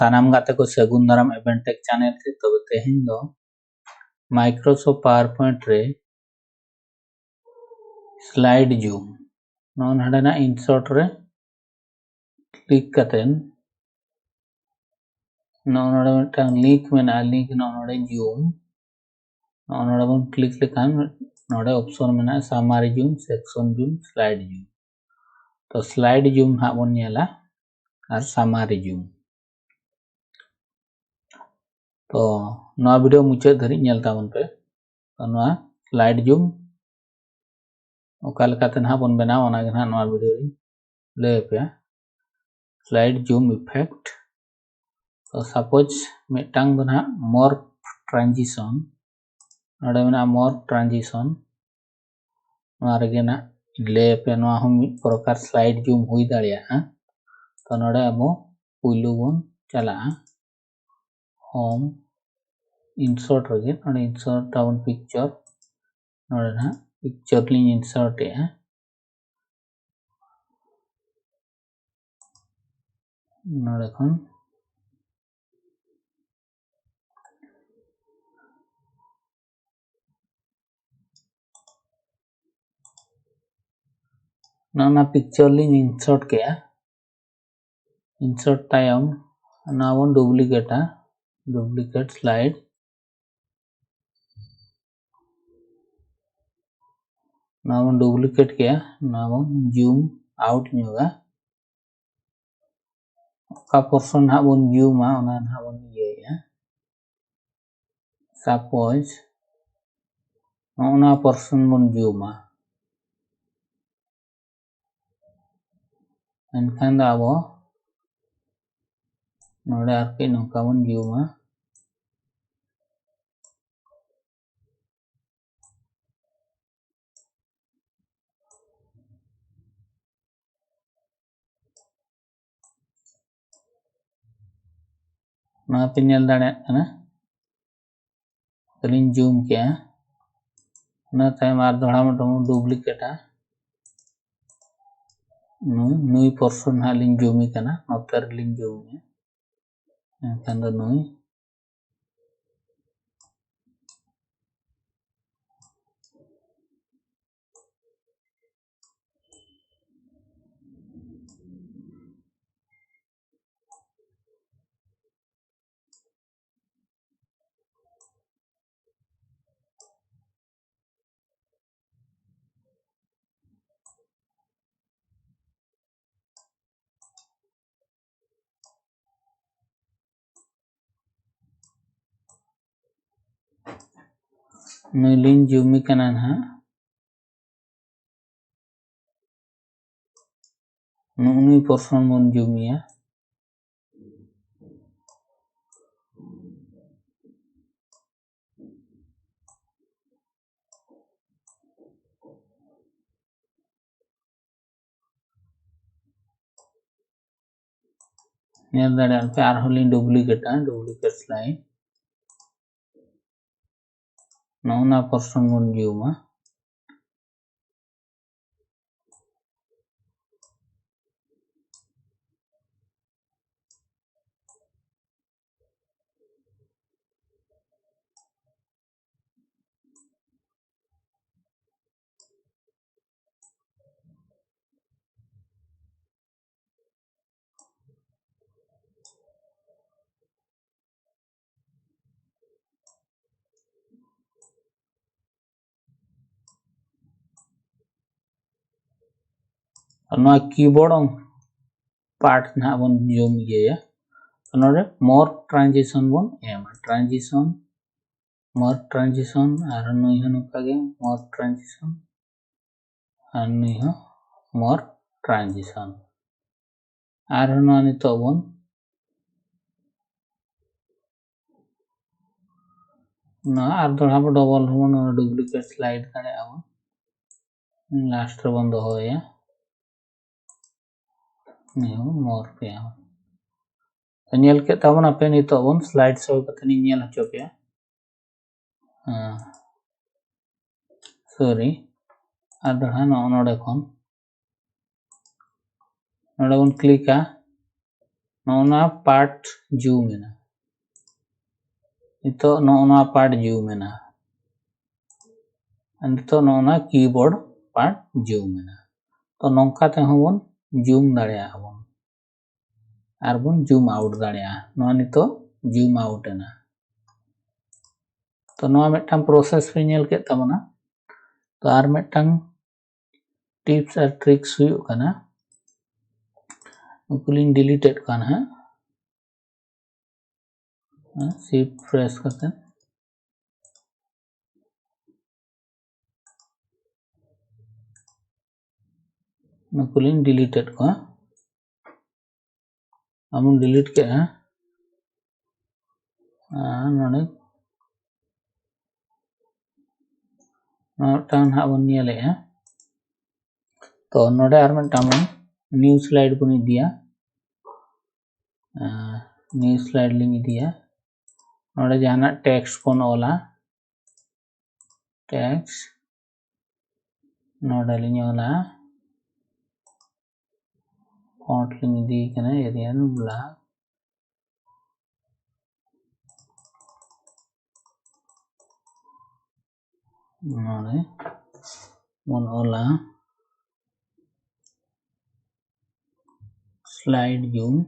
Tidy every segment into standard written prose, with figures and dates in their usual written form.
सानाम गाते को सगुन दाराम एवेंटेक चैनल थे तब तेहेन दो माइक्रोसॉफ्ट पावरपॉइंट रे स्लाइड जूम नॉन हडना इंसर्ट रे क्लिक कतेन नॉन हडा मिटांग लिंक मेना लिंक नॉन हडा जूम नॉन हडा बन क्लिक लेखान नोडे ऑप्शन मेना summary zoom section zoom slide zoom तो स्लाइड जूम हा बन नेला और सामारी जूम तो नवा वीडियो मुचाद धरी नेल ताबन पे तो नवा स्लाइड जूम ओकाल काते ना बन बनाव ओना गे ना नवा वीडियो री ले पे स्लाइड जूम इफेक्ट तो सपोज मिटांग दो ना मॉर्फ ट्रांजिशन नोडे मेना मॉर्फ ट्रांजिशन नवा रेगे ना ले पे नवा हम प्रकार स्लाइड जूम हुई दाड़िया तो नोडे अबो पुइलु बन चला होम इंसर्ट रेगे नोडे इंसर्ट टाउन पिक्चर नोडे ना पिक्चर लिंग इंसर्ट है नोडे खन ना पिक्चर लिंग इंसर्ट के इंसर्ट टाइम ना वन डुप्लीकेट स्लाइड ना वन डुप्लीकेट के ना वन जूम आउट न्यूगा का पर्सन हा वन जूम ओना हा वन ये सपोज ओना पर्सन वन जूम एनखान दा अब नोडे आरके नोका वन जूम ना पे नेल दाड़े कना तलिन जूम के ना टाइम आर दोड़ा मटो डुप्लीकेट नुई पर्सन हा लिंग जूमी कना नोतर लिंग जूमी एनखान दो नुई नुई लिंग जूमी कना ना नुई पर्सन मन जूमिया नेल दाड़े पे आर होलिन डुप्लीकेट स्लाइड नौना पर्सन मन जूमा और कीबोर्ड पार्ट ना बन जूम ये नोडे मोर ट्रांजिशन बन एम ट्रांजिशन मोर ट्रांजिशन और नुई नुका गे मोर ट्रांजिशन और नुई मोर ट्रांजिशन और नितो बन ना और दोड़ा डबल बन डुप्लीकेट स्लाइड दाड़े अब लास्ट रे बन दोया मोर पे नेल के ताबन आपे नितो बन स्लाइड शो कतनी नेल हचो पे सॉरी और दोड़ा नोडे खन नोडे बन क्लिक नोना पार्ट जूम एना नितो नोना पार्ट जूम एना नितो नोना कीबोर्ड पार्ट जूम एना तो नोंका ते होबन जूम दाड़िया हबन आर बन जूम आउट दाड़िया नोआ नितो जूम आउट एना तो नोआ मिदटांग प्रोसेस पे नेल के तबना तो आर मिदटांग टिप्स और ट्रिक्स हुयुग काना उकुलिन डिलीटेड काना है शिफ्ट प्रेस करते उकुलिन डिलीटेड को अमुन डिलीट के नोने मिदटांग हाबन नेले तो नोडे आर मिदटांग न्यू स्लाइड बन इदिया न्यू स्लाइड लिंग इदिया नोडे जहाना टेक्स्ट बन ओला टेक्स्ट नोडे लिंग ओला फॉन्ट लिंग इदी कना एरियल ब्लैक नोडे बन ओला स्लाइड जूम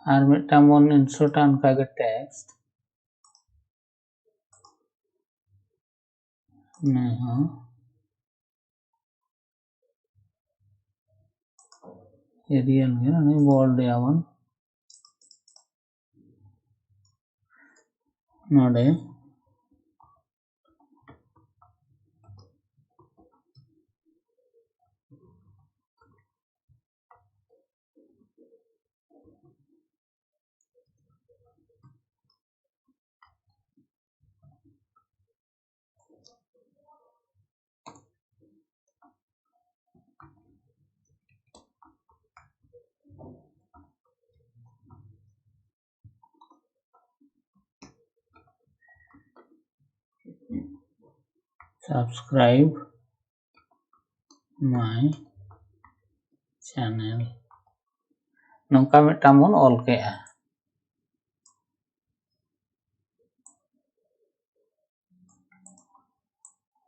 आर मिदटांग बन इंसर्ट अनका के टेक्स्ट नहीं एरियल के नहीं बोल्ड यावन नोडे subscribe my channel नौका मिदटांग बन ऑल के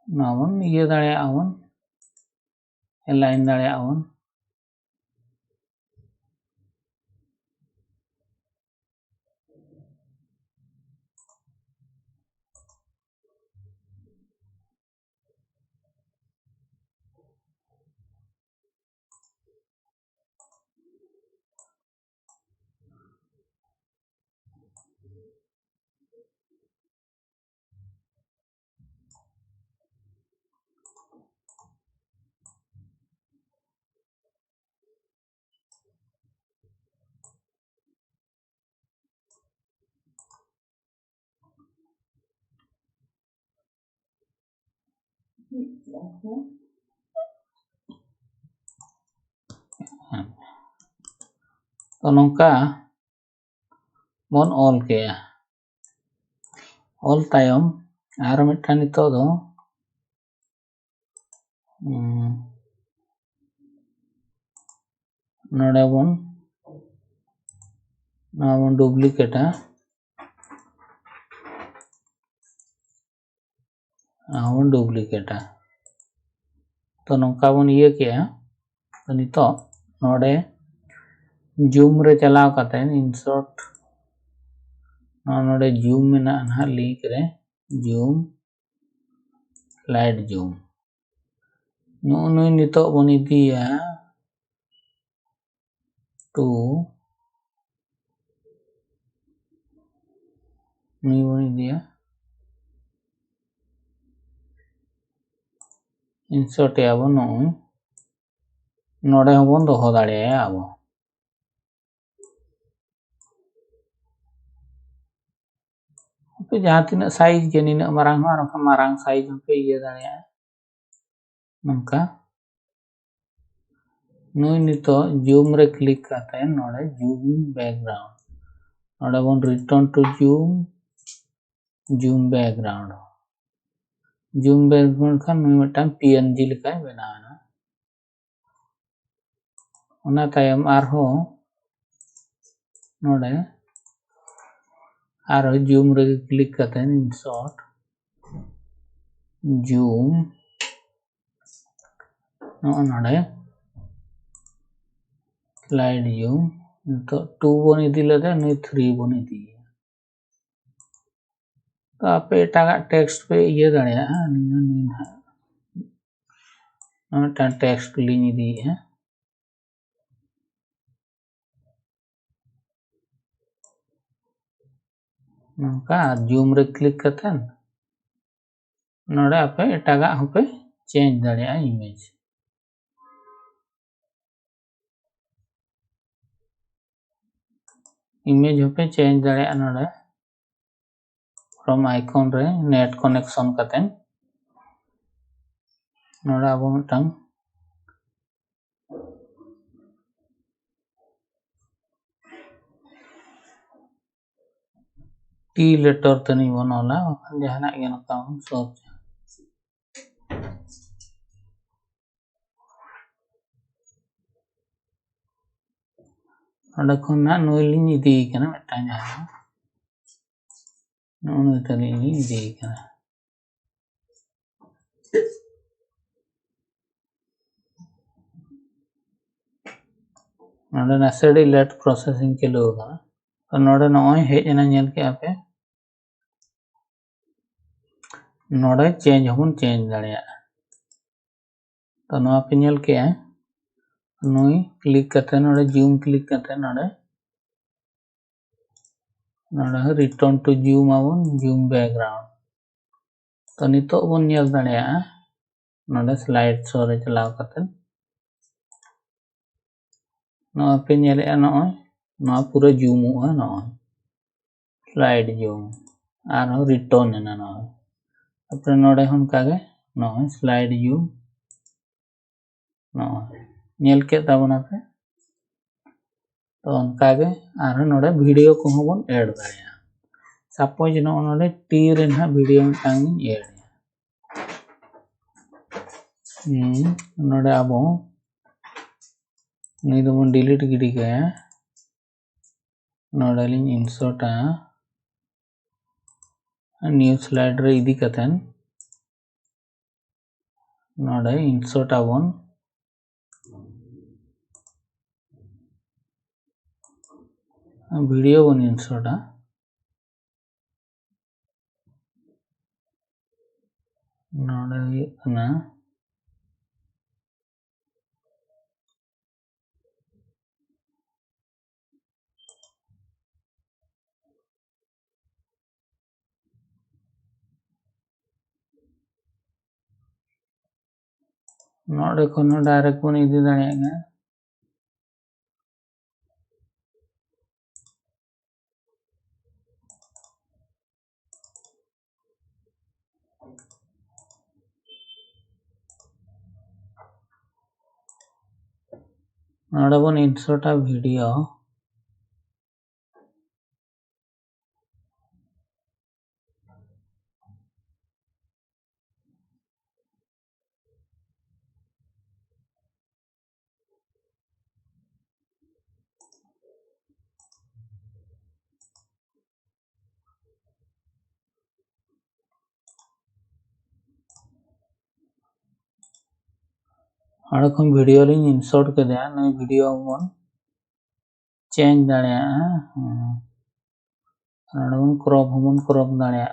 नावन ये दाड़िया आवन लाइन दाड़िया आवन तो नौका बन ऑल के ऑल तायम आर मिदटांग नितो दो नोडे बन डुप्लीकेट डुप्लीकेट तो नौका बन ये के तो नितो नोडे जूम रे चलाव काते इंसर्ट नोडे जूम में ना लिंक रे जूम स्लाइड जूम नुई नितो बन इदिया टू नुई बन इदिया इंसर्ट याबो नुई नोडे होबन दोहो दाड़िया आबो जहाँ तीना साइज के नीना मारांग साइज पे ये दाड़िया नौका नुई नितो जूम रे क्लिक करते नोडे जूम बैकग्राउंड नोडे बन return to zoom zoom background खान मिटन PNG लेका बनाना उना तायम आरहो नोडे आरो जूम रे क्लिक करते हैं इंसर्ट जूम नोडे स्लाइड जूम तो 2 बन इदी लेते 3 बन इदी तो आप एटागा टेक्स्ट पे ये दाड़िया टेक्स्ट लिंक इदी है नोका जूम रे क्लिक करते हैं नोडे आप एटागा होपे चेंज दाड़िया इमेज होपे चेंज दाड़िया नोडे फ्रॉम आइकॉन रे नेट कनेक्शन करते हैं नोडे अब मिटन टी लेटर तनी बनोला जहाना के नका सर्च अडा खना नोइलिंग इदी कना मिटन जहाना नोन तनी इदी कना नोडे नसेडी लेट प्रोसेसिंग चलो होगा तो नोडे नॉय हेजना नेल के आपे नोडे चेंज होबन चेंज दाड़िया तो नो पे नेल के नोई क्लिक करते नोडे जूम क्लिक करते नोडे रिटर्न टू जूम आबन जूम बैकग्राउंड तो नितो बन नेल दाड़िया नोडे स्लाइड शो रे चलाव करते नो पे नेले नॉय नो पूरा जूम हुआ नॉय स्लाइड जूम आरो रिटर्न ना नॉय अपने नोडे हम कागे नॉय स्लाइड जूम नॉय नेल के ताबना पे तो उनकागे आरो नोडे वीडियो को होबन ऐड दाड़िया सपोज नोडे टी रे ना वीडियो मिटांग ऐड नोडे आबो नहीं तो बन डिलीट गिडी के नोडे लिंग इंसर्ट न्यू स्लाइड रे इदी कथन नोडे इंसर्ट आबन वीडियो बन इंसर्ट नोडे ये कना नोडे कोनो डायरेक्ट बन इदी दाड़िया नोडे बन इंसर्ट वीडियो अड़े खन वीडियो लिंग इंसर्ट के दिया नई वीडियो बन चेंज दाड़िया अड़े बन क्रॉप दाड़िया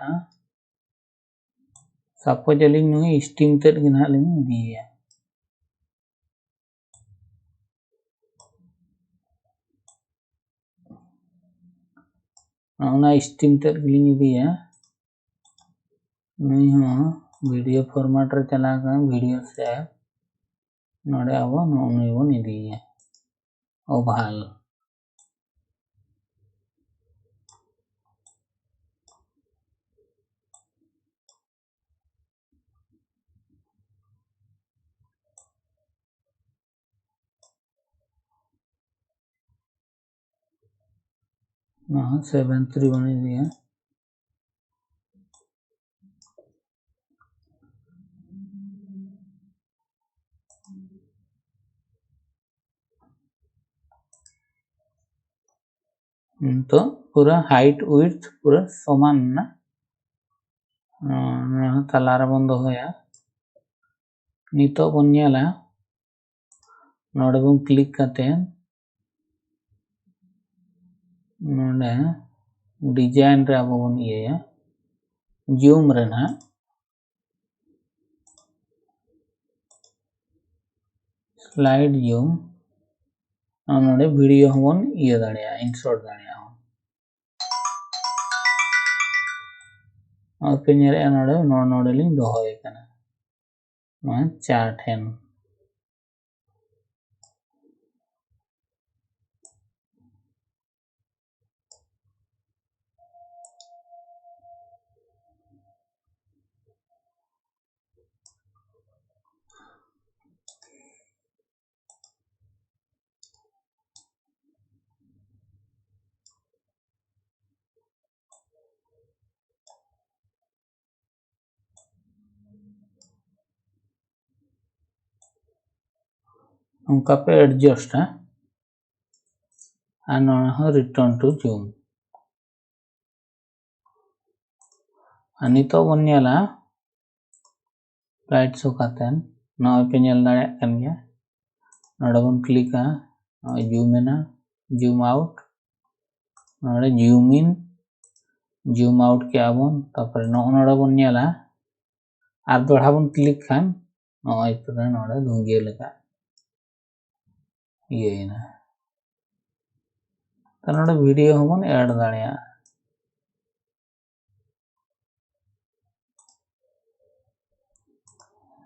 सपोज लिंग नई स्टीम तेड के ना लिंग दिया ना स्टीम तेड लिंग दिया नई हो वीडियो फॉर्मेट रे चला कर वीडियो से नोडे अब नई बन इदी ओभाल ना 7:3 बन इदी तो पूरा हाइट विड्थ पूरा समान ना तलार बन दोया नितो बन नेला नोडे बन क्लिक करते नोडे डिजाइन रे अब बन ये जूम रे ना स्लाइड जूम नोडे वीडियो बन ये दाड़िया इंसर्ट दाड़िया और पे नेरे नोडे नोडे लिंग दोहोय कना मा चार्ट हेन उनका पे एडजस्ट है and return to zoom anito bon nyala right so katen no pe nyal dare kan ya node bon click zoom in zoom out node zoom in zoom out ke abon tapore node bon nyala ar doha bon click kan no ipura node dhunge leka ye na नोडे video हमन add दाड़िया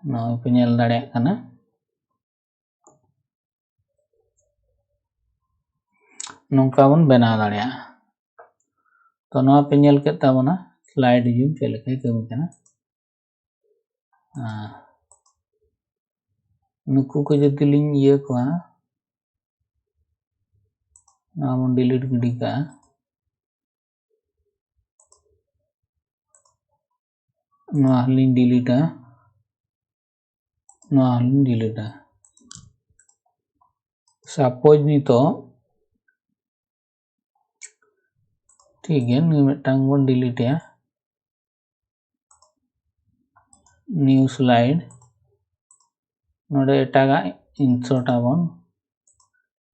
नो पे नेल दाड़िया कना नोंका बन बना दाड़िया तो नो पे नेल के ताबना स्लाइड जूम चले के कमी कना नुकु को जदि लिंग ये को नाम डिलीट गिडी का लिंग डिलीट लिंग डिलीट सपोज नी तो ठीक है नी मिटांग बन डिलीट या न्यू स्लाइड नोडे एटागा इंसर्ट आबन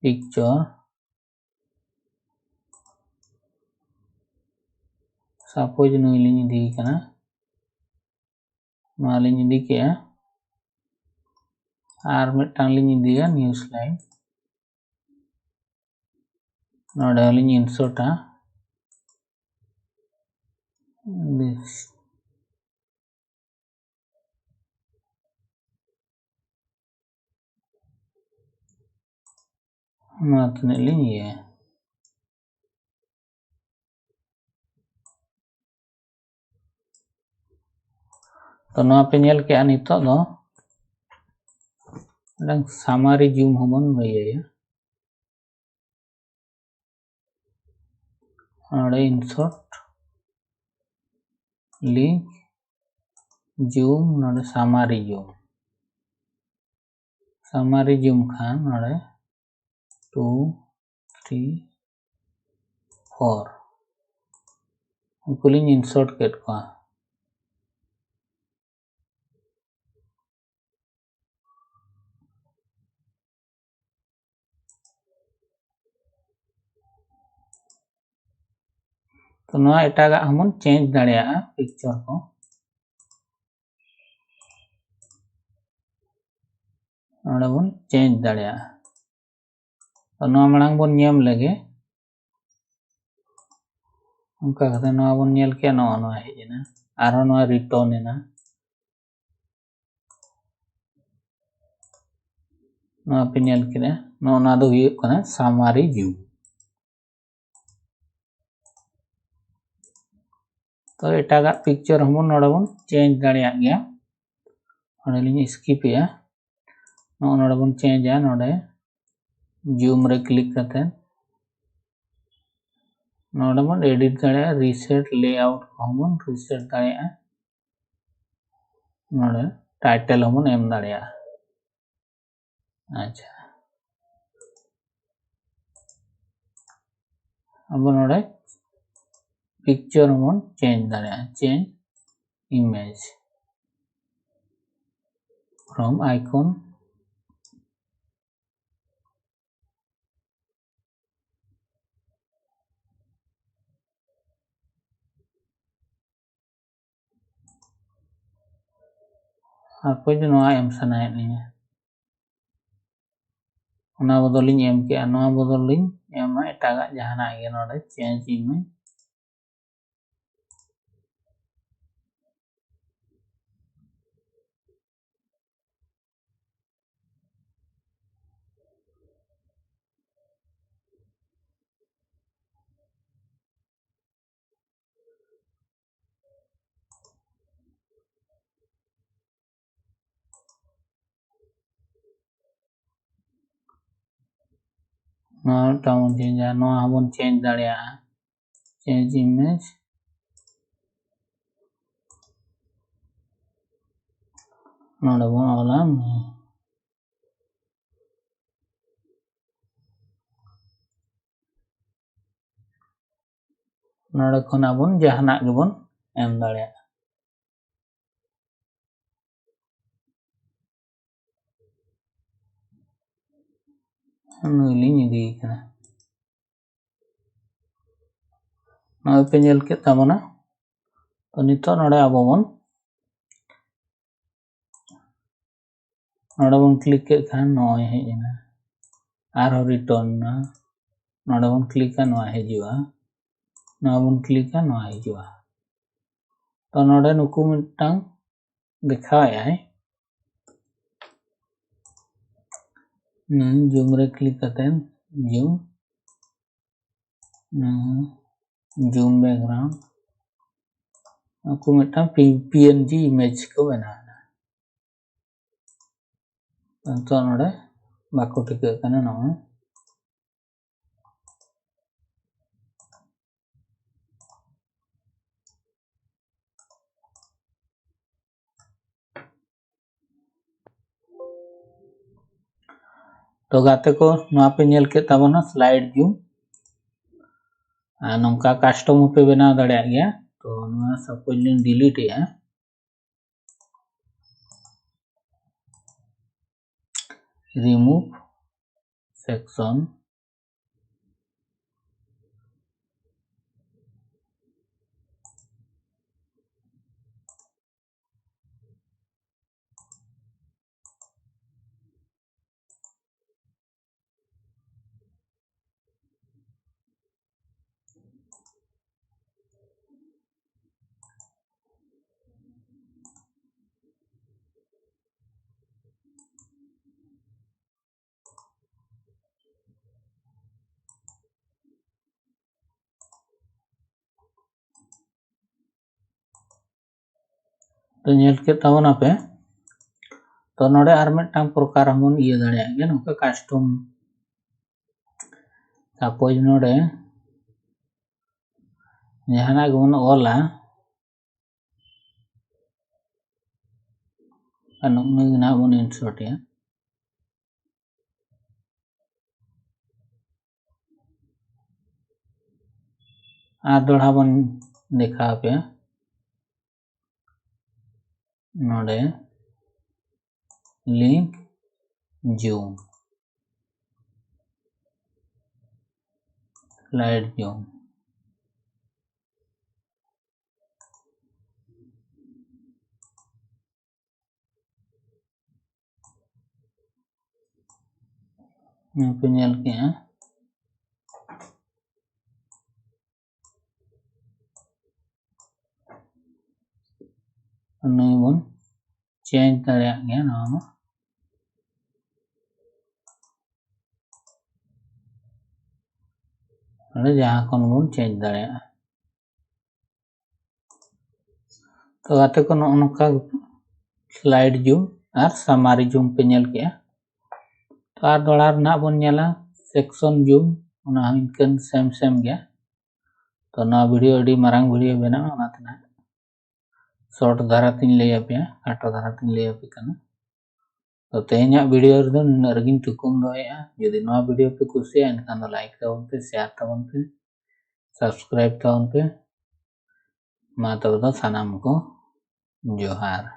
पिक्चर सपोज नुई लिंग दी कना मा लिंग दी के आर मिटांग लिंग दिया न्यू स्लाइड नोडे लिंग इंसर्ट this matne लिंग ये तो ना पे नेल के नितो दो डंग सामारी जूम हमन भइया और इंसर्ट लिंक जूम नोडे सामारी जूम खान नोडे 2 3 4 उकुलिंग इंसर्ट केट को तो ना एटागा हमन चेंज दाड़िया पिक्चर को नोडे बन चेंज दाड़िया तो ना मणांग बन नियम लगे उनका कथे ना बन नेल के ना ना हेजना आरो ना रिटर्न एना ना पे नेल के ना दो हुई कना सामारी जूम तो एटागा पिक्चर हमन नोडे बन चेंज दाड़िया गया नोडे लिंग स्किप या नोडे बन चेंज या नोडे जूम रे क्लिक करते नोडे बन एडिट दाड़िया रीसेट लेआउट हमन रीसेट दाड़िया नोडे टाइटल हमन एम दाड़िया अच्छा अब नोडे पिक्चर हमन चेंज दाड़िया चेंज इमेज फ्रॉम आइकन आपको जो नोआ एम सनाए नहीं उना बदलिंग एम के नोआ बदलिंग एम एटागा जहाना गे नोडे चेंज इमेज नोआ टाउन चेंज नोआ हमन चेंज दाड़िया चेंज इमेज नोडे बन ओला नोडे खन आबन जहाना गेबन एम दाड़िया नुलिंग इदी kana नोए पे नेल के ताबना तो नितो नोडे आबोबन नोडे बन क्लिक के खान नोए हेजना आर रिटर्न ना नोडे बन क्लिक का नोआ हेजुआ नोआ बन क्लिक का नोआ हेजुआ तो नोडे नुकु मिटांग दिखाया है जूम रे क्लिक करते हैं zoom background aku मिटांग PNG image को बनाना तो नोडे बाको टिके कने नोए तो गाते को नोआ पे नेल के ताबना स्लाइड जूम नौका कस्टम पे बना दाड़े गया तो नोआ सपोज लिन डिलीट है रिमूव सेक्शन तो नेल के ताबना पे तो नोडे आर मिटांग प्रकार हमन इये दाड़े गे नौका कस्टम सपोज नोडे जहाना गन ओला ना बन इंसर्ट है आ दोड़ा बन देखा पे नोडे लिंक जूम स्लाइड जूम यहाँ पे नेल के हैं नई बन चेंज दाड़े गया ना जहाँ कौन बन चेंज दाड़े तो गाते को नौका स्लाइड जूम और सामारी जूम पे नेल के तो आर दोड़ा ना बन नेला सेक्शन जूम उना इनकन सेम गया तो ना वीडियो अडी मारांग वीडियो बना शॉर्ट धारा तीन लैया पे खाटो धारा तीन लैया पे कना तो तेहना वीडियो रे दो निना रगिन थुकुम दोया यदि नवा वीडियो पे कुसिया एनखान दो लाइक ताबन पे शेयर ताबन पे सब्सक्राइब ताबन पे मा तब दो सानाम को जोहार।